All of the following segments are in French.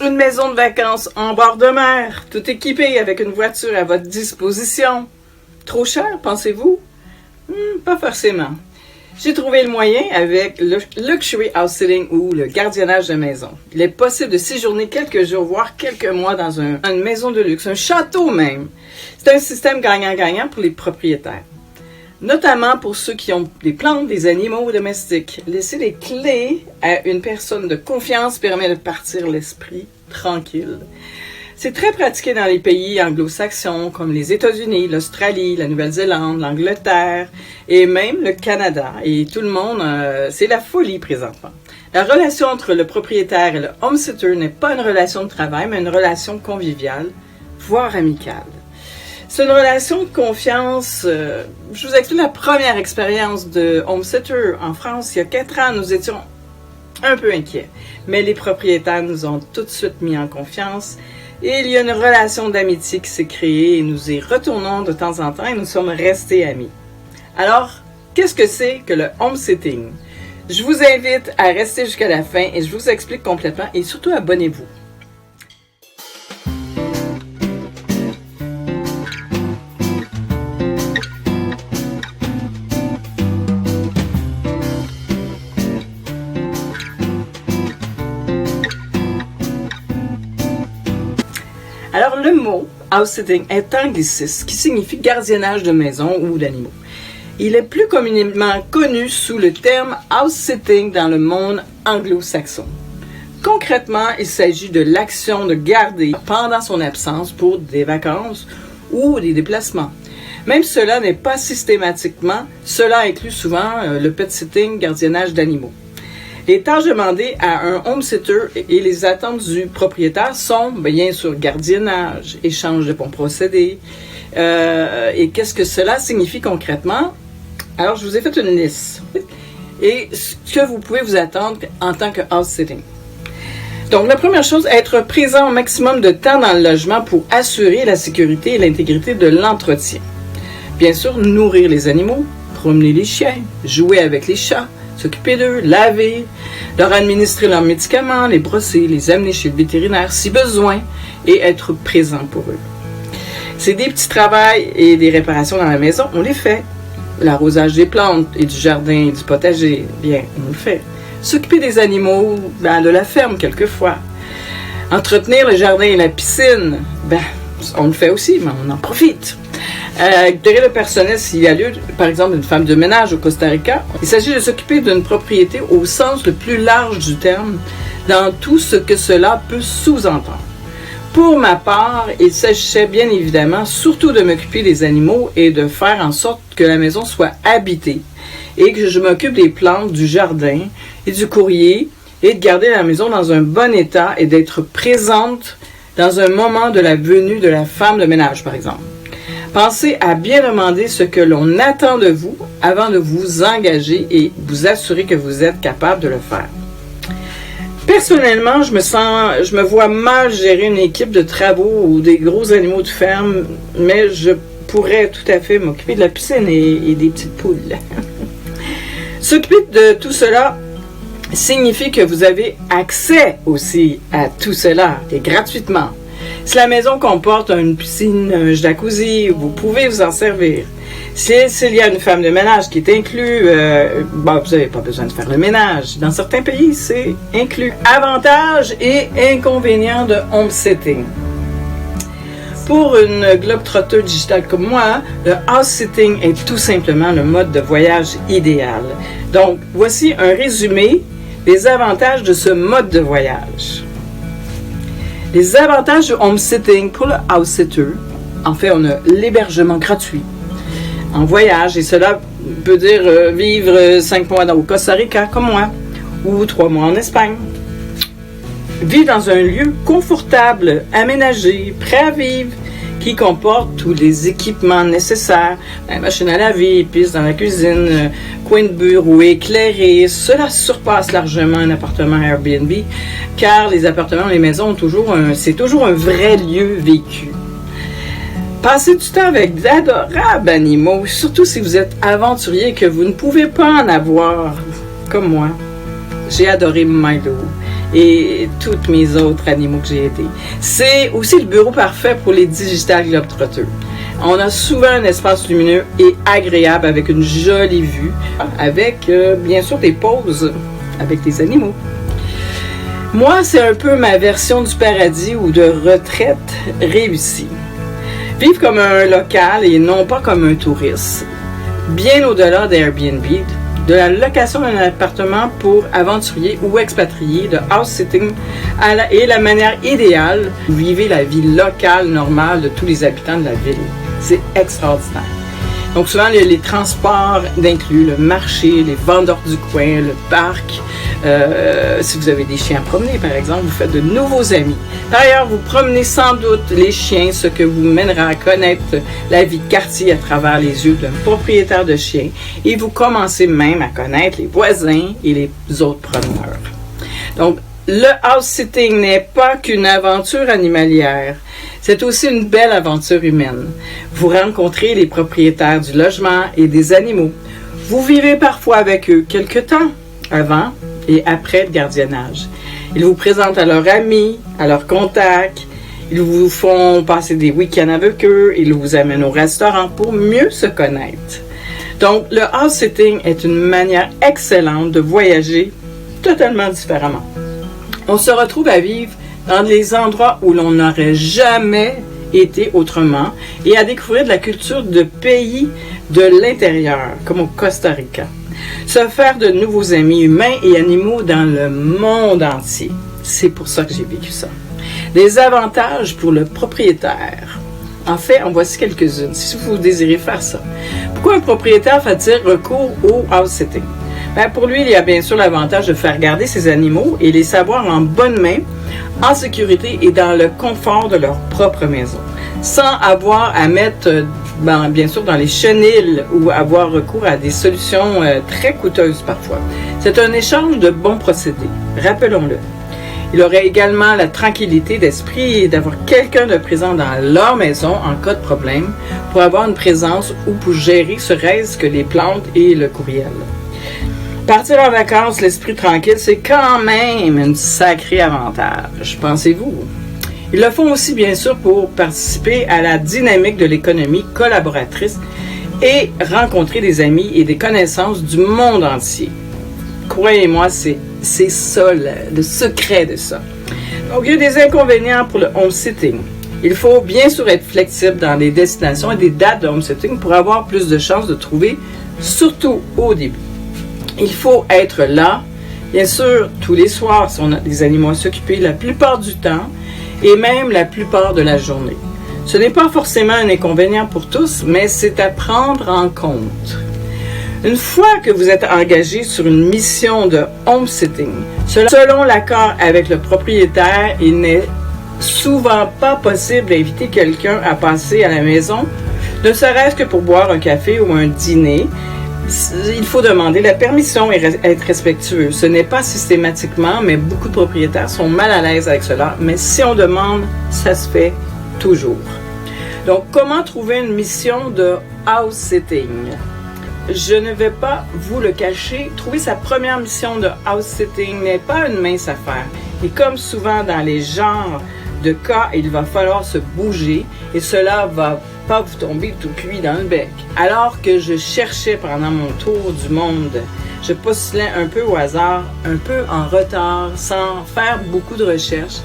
Une maison de vacances en bord de mer, tout équipée avec une voiture à votre disposition. Trop cher, pensez-vous? Pas forcément. J'ai trouvé le moyen avec le Luxury House Sitting ou le gardiennage de maison. Il est possible de séjourner quelques jours, voire quelques mois dans une maison de luxe, un château même. C'est un système gagnant-gagnant pour les propriétaires. Notamment pour ceux qui ont des plantes, des animaux domestiques. Laisser les clés à une personne de confiance permet de partir l'esprit tranquille. C'est très pratiqué dans les pays anglo-saxons comme les États-Unis, l'Australie, la Nouvelle-Zélande, l'Angleterre et même le Canada. Et tout le monde, c'est la folie présentement. La relation entre le propriétaire et le homesitter n'est pas une relation de travail, mais une relation conviviale, voire amicale. C'est une relation de confiance. Je vous explique la première expérience de homesitter en France. Il y a 4 ans, nous étions un peu inquiets. Mais les propriétaires nous ont tout de suite mis en confiance. Et il y a une relation d'amitié qui s'est créée et nous y retournons de temps en temps et nous sommes restés amis. Alors, qu'est-ce que c'est que le homesitting? Je vous invite à rester jusqu'à la fin et je vous explique complètement et surtout abonnez-vous. Alors, le mot « house-sitting » est anglicisme qui signifie gardiennage de maison ou d'animaux. Il est plus communément connu sous le terme « house-sitting » dans le monde anglo-saxon. Concrètement, il s'agit de l'action de garder pendant son absence pour des vacances ou des déplacements. Même cela n'est pas systématiquement, cela inclut souvent le pet-sitting, gardiennage d'animaux. Les tâches demandées à un homesitter et les attentes du propriétaire sont bien sûr gardiennage, échange de bons procédés. Et qu'est-ce que cela signifie concrètement? Alors, je vous ai fait une liste. Et ce que vous pouvez vous attendre en tant que house-sitting. Donc, la première chose, être présent au maximum de temps dans le logement pour assurer la sécurité et l'intégrité de l'entretien. Bien sûr, nourrir les animaux, promener les chiens, jouer avec les chats, s'occuper d'eux, laver, leur administrer leurs médicaments, les brosser, les amener chez le vétérinaire si besoin et être présent pour eux. C'est des petits travaux et des réparations dans la maison, on les fait. L'arrosage des plantes et du jardin et du potager, bien, on le fait. S'occuper des animaux, de la ferme quelquefois. Entretenir le jardin et la piscine, on le fait aussi, mais on en profite. Gérer le personnel s'il y a lieu, par exemple une femme de ménage au Costa Rica. Il s'agit de s'occuper d'une propriété au sens le plus large du terme, dans tout ce que cela peut sous-entendre. Pour ma part, il s'agissait bien évidemment surtout de m'occuper des animaux et de faire en sorte que la maison soit habitée et que je m'occupe des plantes, du jardin et du courrier et de garder la maison dans un bon état et d'être présente dans un moment de la venue de la femme de ménage, par exemple. Pensez à bien demander ce que l'on attend de vous avant de vous engager et vous assurer que vous êtes capable de le faire. Personnellement, je me vois mal gérer une équipe de travaux ou des gros animaux de ferme, mais je pourrais tout à fait m'occuper de la piscine et des petites poules. S'occuper de tout cela signifie que vous avez accès aussi à tout cela et gratuitement. Si la maison comporte une piscine, un jacuzzi, vous pouvez vous en servir. S'il y a une femme de ménage qui est inclus, vous n'avez pas besoin de faire le ménage. Dans certains pays, c'est inclus. Avantages et inconvénients de homesitting. Pour une globe-trotteur digitale comme moi, le house-sitting est tout simplement le mode de voyage idéal. Donc, voici un résumé des avantages de ce mode de voyage. Les avantages du homesitting pour le house-sitter, en fait, on a l'hébergement gratuit en voyage, et cela peut dire vivre 5 mois au Costa Rica, comme moi, ou 3 mois en Espagne. Vivre dans un lieu confortable, aménagé, prêt à vivre, qui comporte tous les équipements nécessaires, la machine à laver, piste dans la cuisine, coin de bureau éclairé. Cela surpasse largement un appartement Airbnb, car les appartements, les maisons, c'est toujours un vrai lieu vécu. Passez du temps avec d'adorables animaux, surtout si vous êtes aventurier et que vous ne pouvez pas en avoir, comme moi. J'ai adoré Milo. et tous mes autres animaux que j'ai aidés. C'est aussi le bureau parfait pour les digital globetrotters. On a souvent un espace lumineux et agréable avec une jolie vue, avec bien sûr des pauses avec des animaux. Moi, c'est un peu ma version du paradis ou de retraite réussie. Vivre comme un local et non pas comme un touriste. Bien au-delà d'Airbnb, de la location d'un appartement pour aventuriers ou expatriés, de house-sitting est la manière idéale de vivre la vie locale normale de tous les habitants de la ville. C'est extraordinaire. Donc souvent, les transports incluent le marché, les vendeurs du coin, le parc. Si vous avez des chiens à promener, par exemple, vous faites de nouveaux amis. Par ailleurs, vous promenez sans doute les chiens, ce que vous mènera à connaître la vie de quartier à travers les yeux d'un propriétaire de chiens. Et vous commencez même à connaître les voisins et les autres promeneurs. Donc, le house-sitting n'est pas qu'une aventure animalière. C'est aussi une belle aventure humaine. Vous rencontrez les propriétaires du logement et des animaux. Vous vivez parfois avec eux quelque temps, avant et après le gardiennage. Ils vous présentent à leurs amis, à leurs contacts. Ils vous font passer des week-ends avec eux. Ils vous amènent au restaurant pour mieux se connaître. Donc, le house-sitting est une manière excellente de voyager totalement différemment. On se retrouve à vivre dans des endroits où l'on n'aurait jamais été autrement et à découvrir de la culture de pays de l'intérieur, comme au Costa Rica. Se faire de nouveaux amis humains et animaux dans le monde entier. C'est pour ça que j'ai vécu ça. Des avantages pour le propriétaire. En fait, en voici quelques-unes, si vous désirez faire ça. Pourquoi un propriétaire fait-il recours au house-sitting? Pour lui, il y a bien sûr l'avantage de faire garder ses animaux et les savoir en bonne main, en sécurité et dans le confort de leur propre maison, sans avoir à mettre, bien sûr, dans les chenils ou avoir recours à des solutions très coûteuses parfois. C'est un échange de bons procédés, rappelons-le. Il aurait également la tranquillité d'esprit d'avoir quelqu'un de présent dans leur maison en cas de problème pour avoir une présence ou pour gérer serait-ce que les plantes et le courriel. Partir en vacances, l'esprit tranquille, c'est quand même un sacré avantage, pensez-vous. Ils le font aussi, bien sûr, pour participer à la dynamique de l'économie collaboratrice et rencontrer des amis et des connaissances du monde entier. Croyez-moi, c'est ça, le secret de ça. Donc, il y a des inconvénients pour le home-sitting. Il faut bien sûr être flexible dans les destinations et des dates de home-sitting pour avoir plus de chances de trouver, surtout au début. Il faut être là, bien sûr, tous les soirs si on a des animaux à s'occuper, la plupart du temps et même la plupart de la journée. Ce n'est pas forcément un inconvénient pour tous, mais c'est à prendre en compte. Une fois que vous êtes engagé sur une mission de home-sitting, selon l'accord avec le propriétaire, il n'est souvent pas possible d'inviter quelqu'un à passer à la maison, ne serait-ce que pour boire un café ou un dîner. Il faut demander la permission et être respectueux. Ce n'est pas systématiquement, mais beaucoup de propriétaires sont mal à l'aise avec cela. Mais si on demande, ça se fait toujours. Donc, comment trouver une mission de house-sitting? Je ne vais pas vous le cacher, trouver sa première mission de house-sitting n'est pas une mince affaire. Et comme souvent dans les genres de cas, il va falloir se bouger et cela va pas vous tomber tout cuit dans le bec. Alors que je cherchais pendant mon tour du monde, je postulais un peu au hasard, un peu en retard, sans faire beaucoup de recherches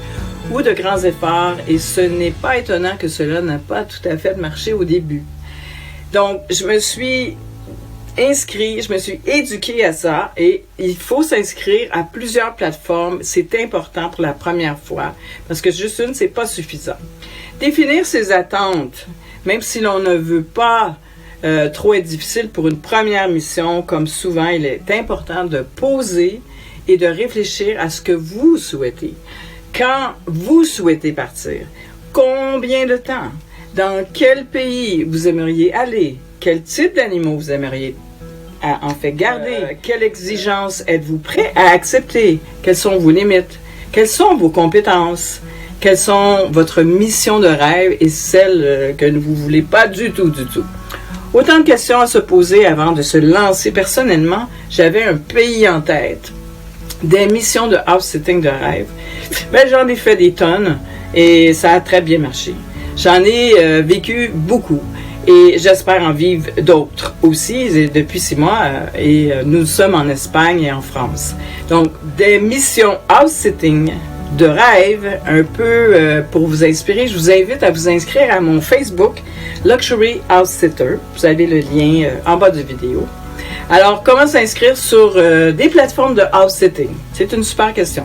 ou de grands efforts, et ce n'est pas étonnant que cela n'a pas tout à fait marché au début. Donc, je me suis inscrit, je me suis éduquée à ça, et il faut s'inscrire à plusieurs plateformes. C'est important pour la première fois, parce que juste une, c'est pas suffisant. Définir ses attentes, même si l'on ne veut pas trop être difficile pour une première mission, comme souvent, il est important de poser et de réfléchir à ce que vous souhaitez. Quand vous souhaitez partir, combien de temps, dans quel pays vous aimeriez aller, quel type d'animaux vous aimeriez en fait garder, quelles exigences êtes-vous prêt à accepter, quelles sont vos limites, quelles sont vos compétences, quelles sont votre mission de rêve et celles que vous ne voulez pas du tout. Autant de questions à se poser avant de se lancer. Personnellement, j'avais un pays en tête. des missions de house-sitting de rêve, ben, j'en ai fait des tonnes et ça a très bien marché. J'en ai vécu beaucoup et j'espère en vivre d'autres aussi depuis 6 mois et nous sommes en Espagne et en France. Donc, des missions house-sitting de rêve, un peu pour vous inspirer. Je vous invite à vous inscrire à mon Facebook Luxury House Sitter. Vous avez le lien en bas de la vidéo. Alors, comment s'inscrire sur des plateformes de house-sitting? C'est une super question.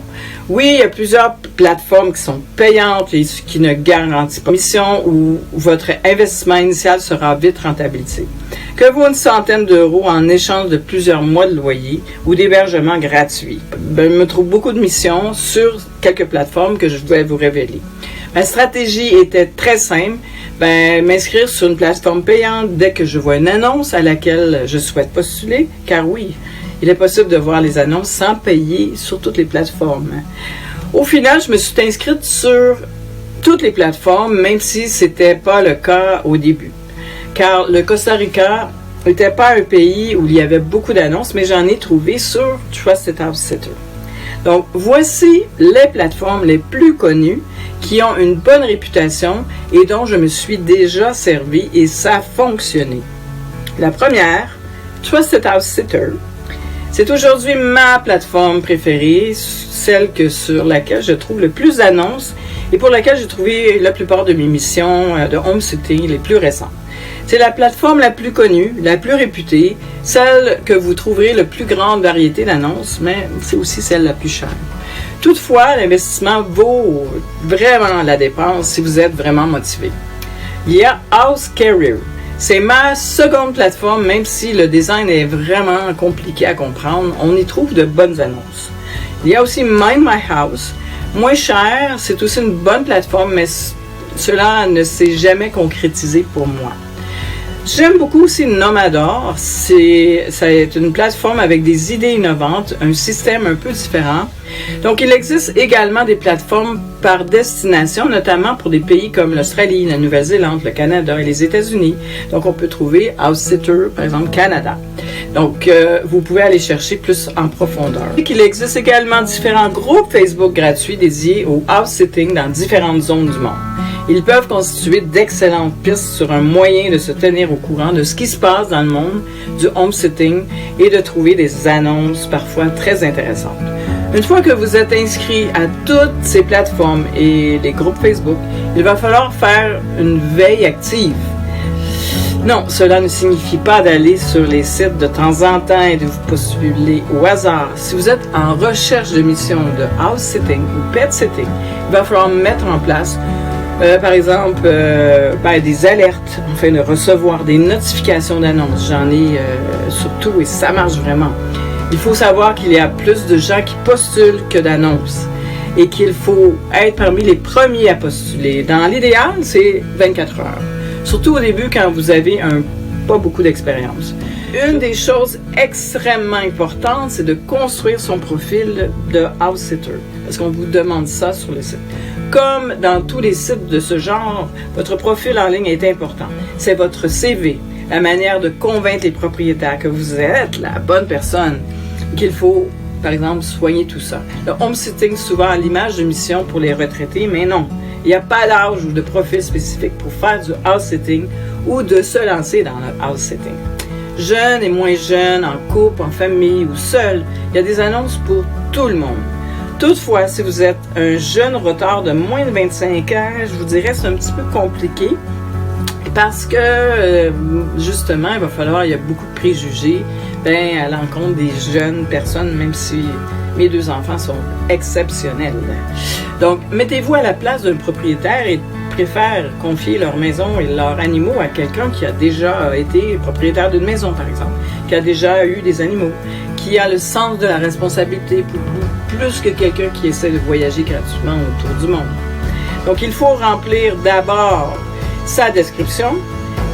Oui, il y a plusieurs plateformes qui sont payantes et qui ne garantissent pas mission où votre investissement initial sera vite rentabilisé. Que vaut une centaine d'euros en échange de plusieurs mois de loyer ou d'hébergement gratuit? Ben, je me trouve beaucoup de missions sur quelques plateformes que je vais vous révéler. Ma stratégie était très simple. M'inscrire sur une plateforme payante dès que je vois une annonce à laquelle je souhaite postuler, car oui, il est possible de voir les annonces sans payer sur toutes les plateformes. Au final, je me suis inscrite sur toutes les plateformes, même si ce n'était pas le cas au début. Car le Costa Rica n'était pas un pays où il y avait beaucoup d'annonces, mais j'en ai trouvé sur Trusted House Sitter. Donc, voici les plateformes les plus connues qui ont une bonne réputation et dont je me suis déjà servi et ça a fonctionné. La première, Trusted House Sitter, c'est aujourd'hui ma plateforme préférée, celle sur laquelle je trouve le plus d'annonces et pour laquelle j'ai trouvé la plupart de mes missions de home sitting les plus récentes. C'est la plateforme la plus connue, la plus réputée, celle que vous trouverez la plus grande variété d'annonces, mais c'est aussi celle la plus chère. Toutefois, l'investissement vaut vraiment la dépense si vous êtes vraiment motivé. Il y a House Carrier. C'est ma seconde plateforme, même si le design est vraiment compliqué à comprendre, on y trouve de bonnes annonces. Il y a aussi Mind My House. Moins cher, c'est aussi une bonne plateforme, mais cela ne s'est jamais concrétisé pour moi. J'aime beaucoup aussi Nomador. C'est une plateforme avec des idées innovantes, un système un peu différent. Donc, il existe également des plateformes par destination, notamment pour des pays comme l'Australie, la Nouvelle-Zélande, le Canada et les États-Unis. Donc, on peut trouver House Sitter, par exemple, Canada. Donc, vous pouvez aller chercher plus en profondeur. Il existe également différents groupes Facebook gratuits dédiés au house sitting dans différentes zones du monde. Ils peuvent constituer d'excellentes pistes sur un moyen de se tenir au courant de ce qui se passe dans le monde du home sitting et de trouver des annonces parfois très intéressantes. Une fois que vous êtes inscrit à toutes ces plateformes et les groupes Facebook, il va falloir faire une veille active. Non, cela ne signifie pas d'aller sur les sites de temps en temps et de vous postuler au hasard. Si vous êtes en recherche de missions de house sitting ou pet sitting, il va falloir mettre en place par exemple, des alertes, afin de recevoir des notifications d'annonces. J'en ai surtout et ça marche vraiment. Il faut savoir qu'il y a plus de gens qui postulent que d'annonces et qu'il faut être parmi les premiers à postuler. Dans l'idéal, c'est 24 heures. Surtout au début quand vous avez pas beaucoup d'expérience. Une des choses extrêmement importantes, c'est de construire son profil de house sitter. Parce qu'on vous demande ça sur le site. Comme dans tous les sites de ce genre, votre profil en ligne est important. C'est votre CV, la manière de convaincre les propriétaires que vous êtes la bonne personne, qu'il faut, par exemple, soigner tout ça. Le home sitting, souvent à l'image de mission pour les retraités, mais non. Il n'y a pas d'âge ou de profil spécifique pour faire du house sitting ou de se lancer dans le house sitting. Jeunes et moins jeunes, en couple, en famille ou seul, il y a des annonces pour tout le monde. Toutefois, si vous êtes un jeune retard de moins de 25 ans, je vous dirais que c'est un petit peu compliqué parce que, justement, il y a beaucoup de préjugés à l'encontre des jeunes personnes, même si mes 2 enfants sont exceptionnels. Donc, mettez-vous à la place d'un propriétaire et préfèrent confier leur maison et leurs animaux à quelqu'un qui a déjà été propriétaire d'une maison, par exemple, qui a déjà eu des animaux, qui a le sens de la responsabilité plus que quelqu'un qui essaie de voyager gratuitement autour du monde. Donc, il faut remplir d'abord sa description,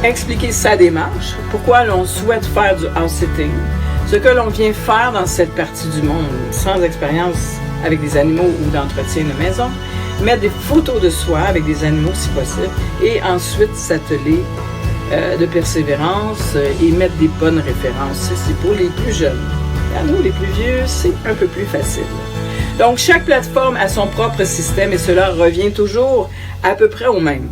expliquer sa démarche, pourquoi l'on souhaite faire du house sitting, ce que l'on vient faire dans cette partie du monde sans expérience avec des animaux ou d'entretien de maison, mettre des photos de soi avec des animaux si possible et ensuite s'atteler de persévérance et mettre des bonnes références. C'est pour les plus jeunes. À nous, les plus vieux, c'est un peu plus facile. Donc, chaque plateforme a son propre système et cela revient toujours à peu près au même.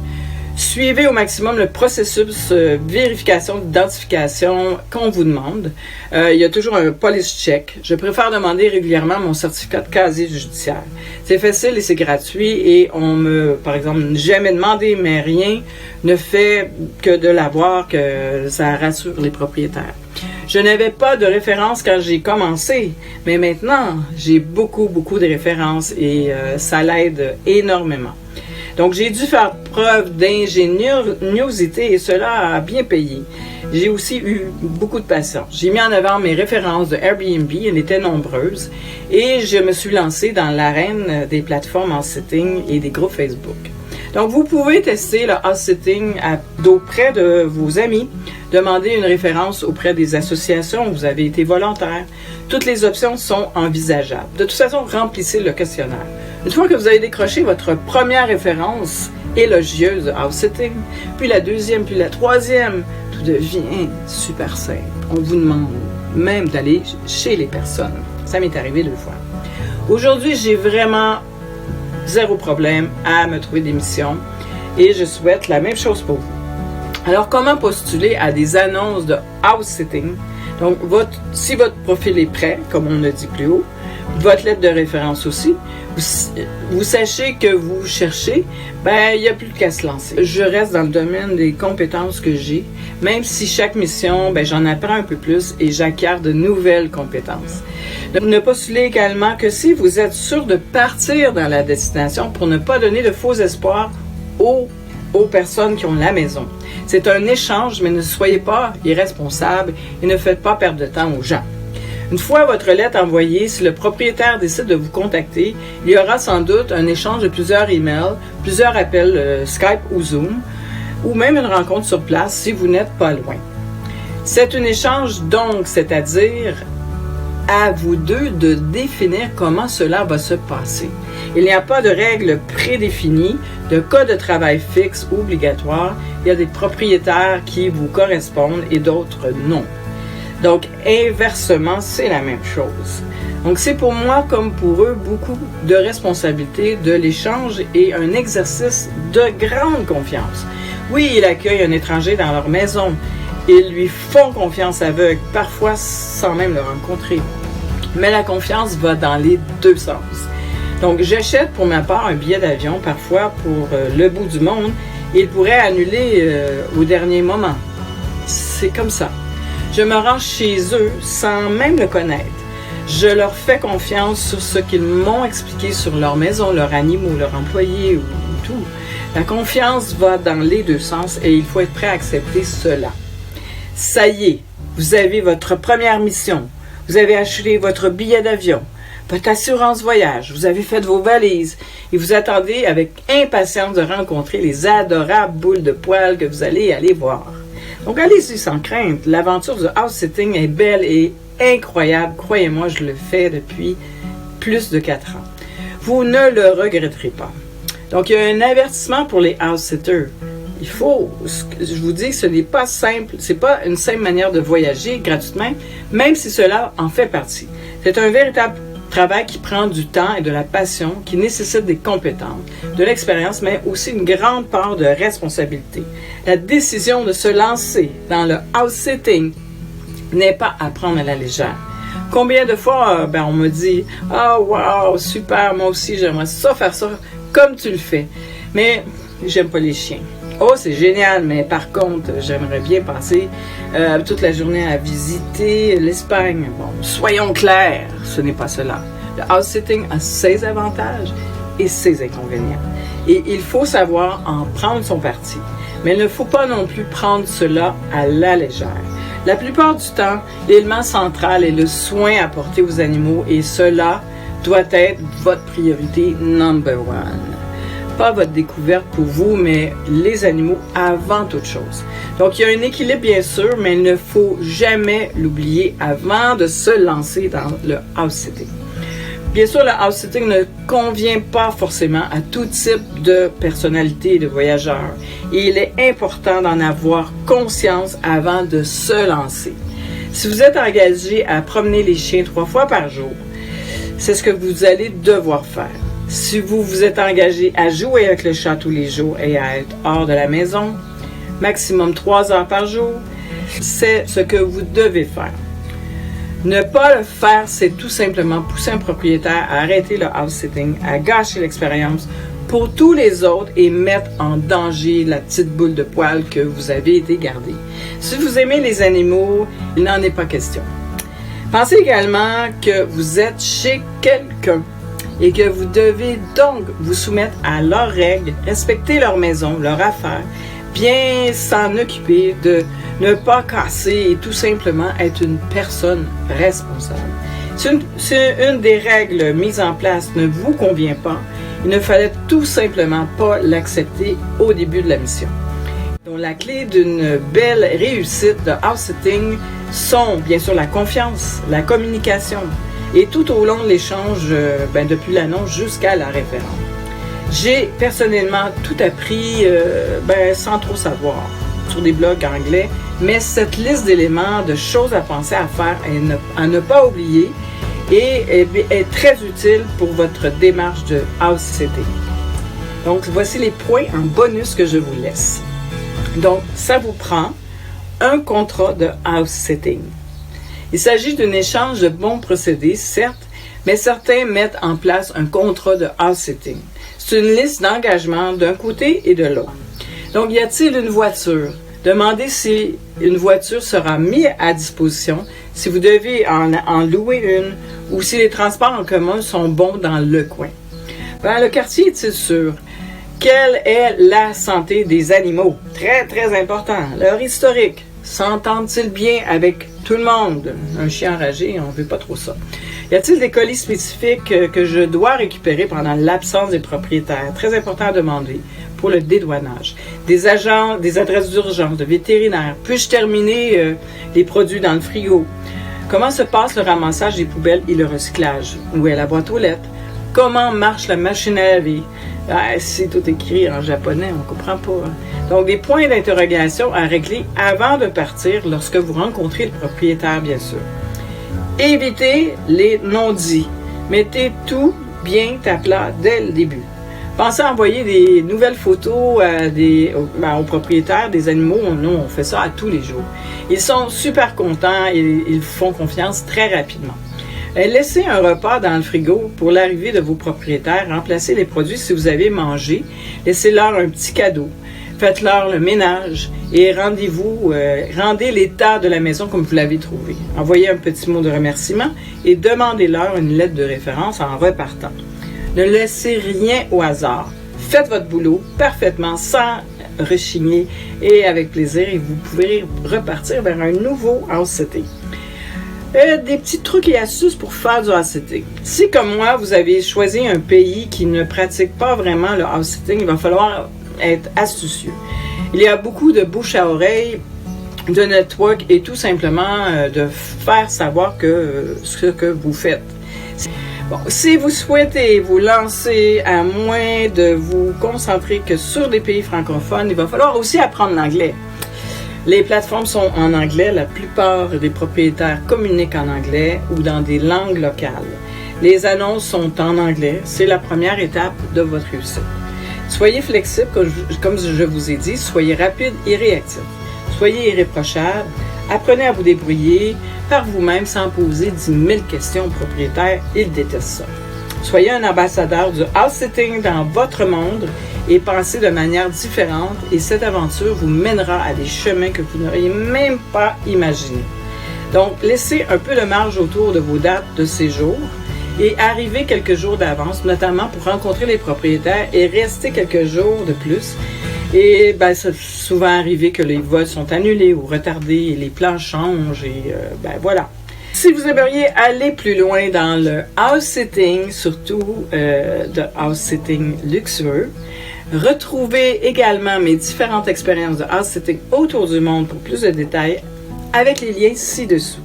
Suivez au maximum le processus vérification, d'identification qu'on vous demande. Il y a toujours un police check. Je préfère demander régulièrement mon certificat de casier judiciaire. C'est facile et c'est gratuit et on me, par exemple, jamais demandé, mais rien ne fait que de l'avoir, que ça rassure les propriétaires. Je n'avais pas de référence quand j'ai commencé, mais maintenant, j'ai beaucoup de références et ça l'aide énormément. Donc, j'ai dû faire preuve d'ingéniosité et cela a bien payé. J'ai aussi eu beaucoup de patience. J'ai mis en avant mes références de Airbnb, elles étaient nombreuses, et je me suis lancée dans l'arène des plateformes house-sitting et des groupes Facebook. Donc, vous pouvez tester le house-sitting auprès de vos amis, demander une référence auprès des associations où vous avez été volontaire. Toutes les options sont envisageables. De toute façon, remplissez le questionnaire. Une fois que vous avez décroché votre première référence élogieuse de house-sitting, puis la deuxième, puis la troisième, tout devient super simple. On vous demande même d'aller chez les personnes. Ça m'est arrivé 2 fois. Aujourd'hui, j'ai vraiment 0 problème à me trouver des missions et je souhaite la même chose pour vous. Alors, comment postuler à des annonces de house-sitting? Donc, si votre profil est prêt, comme on l'a dit plus haut, votre lettre de référence aussi, vous sachez que vous cherchez, il n'y a plus qu'à se lancer. Je reste dans le domaine des compétences que j'ai, même si chaque mission, j'en apprends un peu plus et j'acquiers de nouvelles compétences. Ne postulez également que si vous êtes sûr de partir dans la destination pour ne pas donner de faux espoirs aux personnes qui ont la maison. C'est un échange, mais ne soyez pas irresponsable et ne faites pas perdre de temps aux gens. Une fois votre lettre envoyée, si le propriétaire décide de vous contacter, il y aura sans doute un échange de plusieurs emails, plusieurs appels Skype ou Zoom, ou même une rencontre sur place si vous n'êtes pas loin. C'est un échange donc, c'est-à-dire à vous deux de définir comment cela va se passer. Il n'y a pas de règles prédéfinies, de cas de travail fixe ou obligatoire. Il y a des propriétaires qui vous correspondent et d'autres non. Donc, inversement, c'est la même chose. Donc, c'est pour moi, comme pour eux, beaucoup de responsabilité de l'échange et un exercice de grande confiance. Oui, ils accueillent un étranger dans leur maison. Ils lui font confiance aveugle, parfois sans même le rencontrer. Mais la confiance va dans les 2 sens. Donc, j'achète pour ma part un billet d'avion, parfois pour le bout du monde, et il pourrait annuler au dernier moment. C'est comme ça. Je me rends chez eux sans même le connaître. Je leur fais confiance sur ce qu'ils m'ont expliqué sur leur maison, leurs animaux, leurs employés ou tout. La confiance va dans les 2 sens et il faut être prêt à accepter cela. Ça y est, vous avez votre première mission. Vous avez acheté votre billet d'avion, votre assurance voyage, vous avez fait vos valises et vous attendez avec impatience de rencontrer les adorables boules de poils que vous allez aller voir. Donc, allez-y sans crainte. L'aventure du house-sitting est belle et incroyable. Croyez-moi, je le fais depuis plus de 4 ans. Vous ne le regretterez pas. Donc, il y a un avertissement pour les house-sitters. Je vous dis que ce n'est pas simple. C'est pas une simple manière de voyager gratuitement, même si cela en fait partie. C'est un véritable travail qui prend du temps et de la passion, qui nécessite des compétences, de l'expérience, mais aussi une grande part de responsabilité. La décision de se lancer dans le house-sitting n'est pas à prendre à la légère. Combien de fois on me dit « Ah, wow, super, moi aussi j'aimerais ça faire ça comme tu le fais. » Mais j'aime pas les chiens. Oh, c'est génial, mais par contre, j'aimerais bien passer toute la journée à visiter l'Espagne. Bon, soyons clairs, ce n'est pas cela. Le house-sitting a ses avantages et ses inconvénients. Et il faut savoir en prendre son parti. Mais il ne faut pas non plus prendre cela à la légère. La plupart du temps, l'élément central est le soin apporté aux animaux et cela doit être votre priorité number 1. Pas votre découverte pour vous, mais les animaux avant toute chose. Donc, il y a un équilibre, bien sûr, mais il ne faut jamais l'oublier avant de se lancer dans le house-sitting. Bien sûr, le house-sitting ne convient pas forcément à tout type de personnalité et de voyageurs. Et il est important d'en avoir conscience avant de se lancer. Si vous êtes engagé à promener les chiens 3 fois par jour, c'est ce que vous allez devoir faire. Si vous vous êtes engagé à jouer avec le chat tous les jours et à être hors de la maison, maximum 3 heures par jour, c'est ce que vous devez faire. Ne pas le faire, c'est tout simplement pousser un propriétaire à arrêter le house-sitting, à gâcher l'expérience pour tous les autres et mettre en danger la petite boule de poil que vous avez été gardée. Si vous aimez les animaux, il n'en est pas question. Pensez également que vous êtes chez quelqu'un et que vous devez donc vous soumettre à leurs règles, respecter leur maison, leurs affaires, bien s'en occuper, de ne pas casser et tout simplement être une personne responsable. Si une des règles mises en place ne vous convient pas, il ne fallait tout simplement pas l'accepter au début de la mission. Donc, la clé d'une belle réussite de house-sitting sont bien sûr la confiance, la communication et tout au long de l'échange, depuis l'annonce jusqu'à la référence. J'ai personnellement tout appris sans trop savoir sur des blogs anglais, mais cette liste d'éléments, de choses à penser, à faire et à ne pas oublier est très utile pour votre démarche de house-sitting. Donc, voici les points en bonus que je vous laisse. Donc, ça vous prend un contrat de house-sitting. Il s'agit d'un échange de bons procédés, certes, mais certains mettent en place un contrat de house-sitting. C'est une liste d'engagements d'un côté et de l'autre. Donc, y a-t-il une voiture? Demandez si une voiture sera mise à disposition, si vous devez en louer une, ou si les transports en commun sont bons dans le coin. Le quartier est-il sûr? Quelle est la santé des animaux? Très, très important. Leur historique. S'entendent-ils bien avec tout le monde? Un chien enragé, on ne veut pas trop ça. Y a-t-il des colis spécifiques que je dois récupérer pendant l'absence des propriétaires? Très important à demander pour le dédouanage. Des agents, des adresses d'urgence, de vétérinaires. Puis-je terminer les produits dans le frigo? Comment se passe le ramassage des poubelles et le recyclage? Où est la boîte aux lettres? Comment marche la machine à laver? C'est tout écrit en japonais, on ne comprend pas. Donc, des points d'interrogation à régler avant de partir lorsque vous rencontrez le propriétaire, bien sûr. Évitez les non-dits. Mettez tout bien à plat dès le début. Pensez à envoyer des nouvelles photos aux propriétaires des animaux. Nous, on fait ça à tous les jours. Ils sont super contents et ils font confiance très rapidement. Laissez un repas dans le frigo pour l'arrivée de vos propriétaires. Remplacez les produits si vous avez mangé. Laissez-leur un petit cadeau. Faites-leur le ménage et rendez l'état de la maison comme vous l'avez trouvé. Envoyez un petit mot de remerciement et demandez-leur une lettre de référence en repartant. Ne laissez rien au hasard. Faites votre boulot parfaitement sans rechigner et avec plaisir et vous pouvez repartir vers un nouveau house-sitting. Des petits trucs et astuces pour faire du house-sitting. Si, comme moi, vous avez choisi un pays qui ne pratique pas vraiment le house-sitting, il va falloir être astucieux. Il y a beaucoup de bouche à oreille, de network et tout simplement de faire savoir ce que vous faites. Bon, si vous souhaitez vous lancer à moins de vous concentrer que sur des pays francophones, il va falloir aussi apprendre l'anglais. Les plateformes sont en anglais, la plupart des propriétaires communiquent en anglais ou dans des langues locales. Les annonces sont en anglais, c'est la première étape de votre réussite. Soyez flexible, comme je vous ai dit, soyez rapide et réactif. Soyez irréprochable, apprenez à vous débrouiller par vous-même sans poser 10 000 questions aux propriétaires, ils détestent ça. Soyez un ambassadeur du house-sitting dans votre monde et pensez de manière différente et cette aventure vous mènera à des chemins que vous n'auriez même pas imaginés. Donc, laissez un peu de marge autour de vos dates de séjour et arrivez quelques jours d'avance, notamment pour rencontrer les propriétaires et rester quelques jours de plus. Et c'est souvent arrivé que les vols sont annulés ou retardés et les plans changent et voilà. Si vous aimeriez aller plus loin dans le house-sitting, surtout de house-sitting luxueux, retrouvez également mes différentes expériences de house-sitting autour du monde pour plus de détails avec les liens ci-dessous.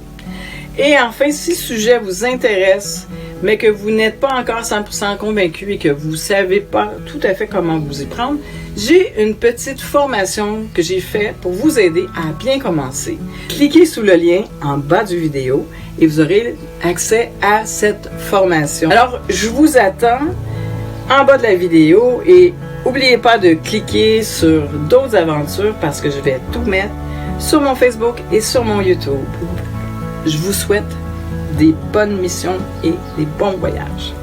Et enfin, si ce sujet vous intéresse, mais que vous n'êtes pas encore 100% convaincu et que vous ne savez pas tout à fait comment vous y prendre, j'ai une petite formation que j'ai faite pour vous aider à bien commencer. Cliquez sous le lien en bas du vidéo et vous aurez accès à cette formation. Alors, je vous attends en bas de la vidéo et n'oubliez pas de cliquer sur d'autres aventures parce que je vais tout mettre sur mon Facebook et sur mon YouTube. Je vous souhaite des bonnes missions et des bons voyages.